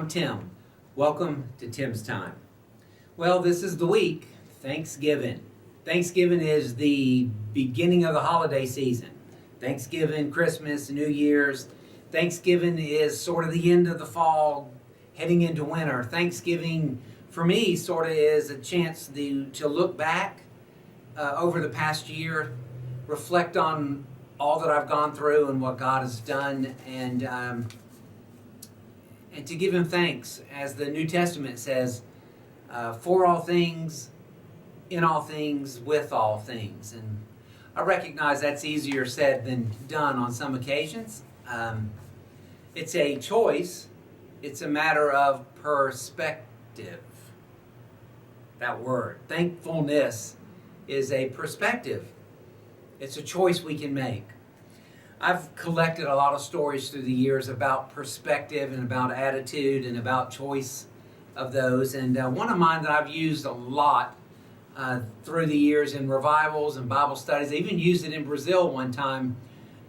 I'm Tim. Welcome to Tim's Time. Well, this is the week, Thanksgiving. Thanksgiving is the beginning of the holiday season. Thanksgiving, Christmas, New Year's. Thanksgiving is sort of the end of the fall, heading into winter. Thanksgiving, for me, sort of is a chance to look back over the past year, reflect on all that I've gone through and what God has done, and to give Him thanks, as the New Testament says, for all things, in all things, with all things. And I recognize that's easier said than done on some occasions. It's a choice. It's a matter of perspective. That word, thankfulness, is a perspective. It's a choice we can make. I've collected a lot of stories through the years about perspective and about attitude and about choice of those. And one of mine that I've used a lot through the years in revivals and Bible studies, I even used it in Brazil one time.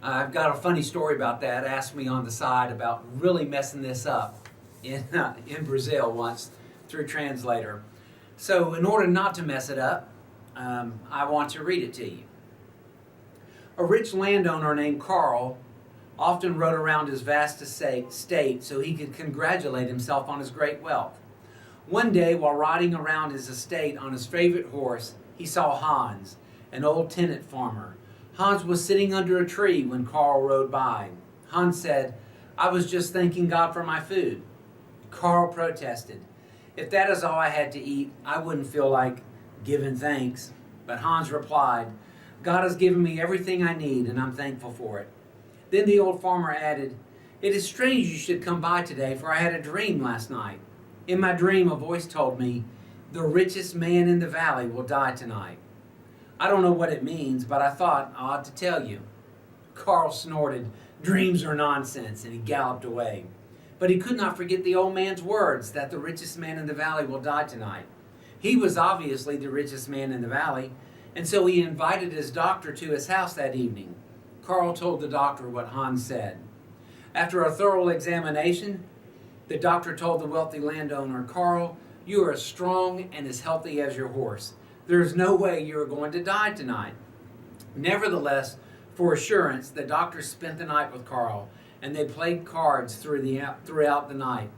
I've got a funny story about that. Asked me on the side about really messing this up in Brazil once through translator. So in order not to mess it up, I want to read it to you. A rich landowner named Carl often rode around his vast estate so he could congratulate himself on his great wealth. One day, while riding around his estate on his favorite horse, he saw Hans, an old tenant farmer. Hans was sitting under a tree when Carl rode by. Hans said, "I was just thanking God for my food." Carl protested, "If that is all I had to eat, I wouldn't feel like giving thanks." But Hans replied, "God has given me everything I need, and I'm thankful for it." Then the old farmer added, "It is strange you should come by today, for I had a dream last night. In my dream, a voice told me, 'The richest man in the valley will die tonight.' I don't know what it means, but I thought I ought to tell you." Carl snorted, "Dreams are nonsense," and he galloped away. But he could not forget the old man's words that the richest man in the valley will die tonight. He was obviously the richest man in the valley, and so he invited his doctor to his house that evening. Carl told the doctor what Hans said. After a thorough examination, the doctor told the wealthy landowner, "Carl, you are as strong and as healthy as your horse. There is no way you are going to die tonight." Nevertheless, for assurance, the doctor spent the night with Carl, and they played cards throughout the night.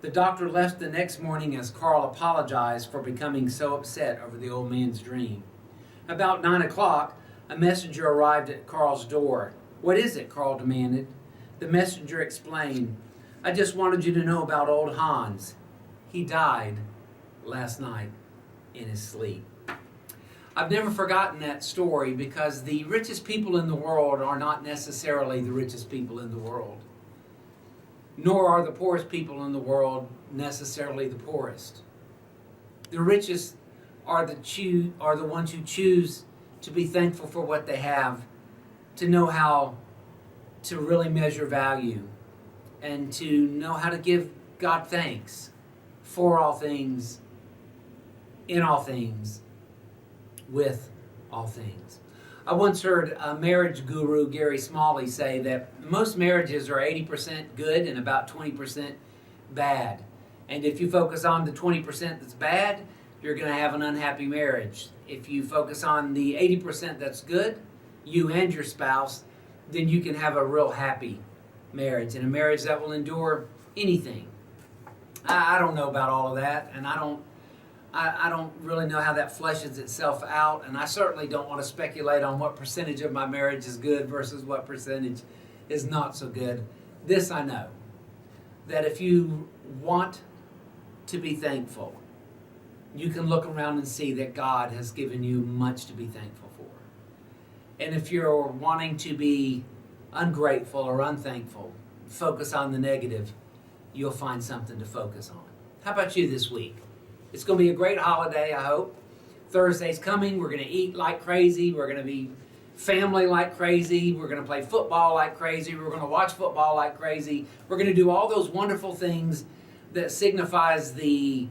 The doctor left the next morning as Carl apologized for becoming so upset over the old man's dream. About 9 o'clock, a messenger arrived at Carl's door. "What is it?" Carl demanded. The messenger explained, "I just wanted you to know about old Hans. He died last night in his sleep." I've never forgotten that story because the richest people in the world are not necessarily the richest people in the world. Nor are the poorest people in the world necessarily the poorest. The richest are the ones who choose to be thankful for what they have, to know how to really measure value, and to know how to give God thanks for all things, in all things, with all things. I once heard a marriage guru, Gary Smalley, say that most marriages are 80% good and about 20% bad. And if you focus on the 20% that's bad, you're going to have an unhappy marriage. If you focus on the 80% that's good, you and your spouse, then you can have a real happy marriage, and a marriage that will endure anything. I don't know about all of that, and I don't really know how that fleshes itself out, and I certainly don't want to speculate on what percentage of my marriage is good versus what percentage is not so good. This I know, that if you want to be thankful, you can look around and see that God has given you much to be thankful for. And if you're wanting to be ungrateful or unthankful, focus on the negative, you'll find something to focus on. How about you this week? It's going to be a great holiday, I hope. Thursday's coming. We're going to eat like crazy. We're going to be family like crazy. We're going to play football like crazy. We're going to watch football like crazy. We're going to do all those wonderful things that signifies the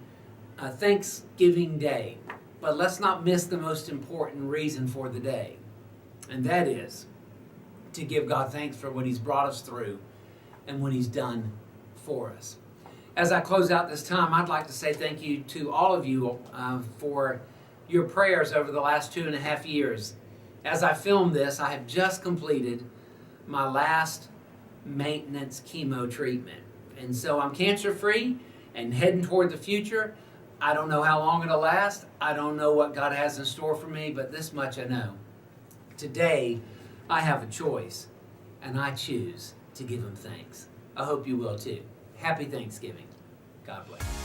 Thanksgiving Day. But let's not miss the most important reason for the day. And that is to give God thanks for what He's brought us through and what He's done for us. As I close out this time, I'd like to say thank you to all of you for your prayers over the last 2.5 years. As I film this, I have just completed my last maintenance chemo treatment. And so I'm cancer-free and heading toward the future. I don't know how long it'll last. I don't know what God has in store for me, but this much I know. Today, I have a choice, and I choose to give Him thanks. I hope you will too. Happy Thanksgiving. God bless.